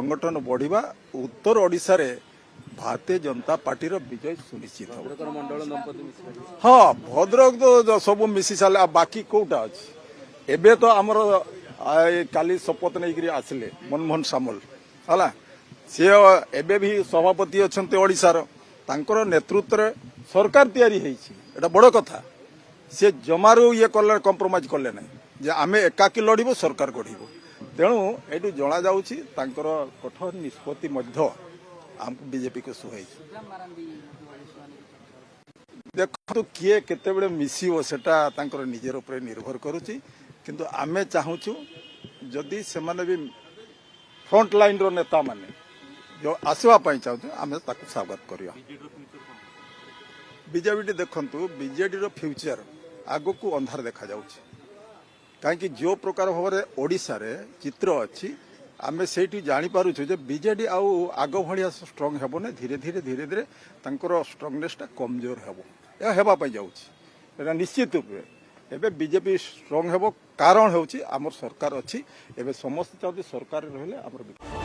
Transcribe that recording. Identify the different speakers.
Speaker 1: संगठन बढ़िबा उत्तर ओडिशा रे भारतीय जनता पार्टी रो विजय सुनिश्चित हो। हाँ भद्रक तो सब मिसी सारे बाकी कोटा अच्छे एबे तो आमर काली शपथ नहीं आसिले मनमोहन सामल है सी एबे भी सभापति अच्छा ओडिशार तांकर नेतृत्व रे सरकार तैयारी एटा बड़ कथा सी जमारू ये कले कंप्रोमाइज कले ना जे आमे एकाकी लड़बू सरकार गढ़ू तेणु ये जना जाऊँगी कठोर निष्पत्ति आमको बीजेपी को सुहाई देखो किए केते मिसिव सेटा निजर उपर निर्भर करुच्ची किंतु आमे चाहूँ जदि से माने भी फ्रंट लाइन रो नेता माने जो आसवाई चाहूँ आम स्वागत करवा बीजेपी देखु बीजेडी रो फ्यूचर आग को अंधार देखा जाउछि कहीं जो प्रकार भाव में ओडिशा रे चित्र अच्छी आमे सेठी जानी पारुछु जे बीजेडी आउ आग भलिया स्ट्रांग हेबो ने धीरे धीरे धीरे धीरे तांकर स्ट्रांगनेसटा कमजोर हेबो या हेबा पई जाउछि एटा निश्चित रूपे एबे बीजेपी स्ट्रांग हेबो कारण होउछि हमर सरकार अच्छी एबे समस्त चाहते सरकार रहले हमर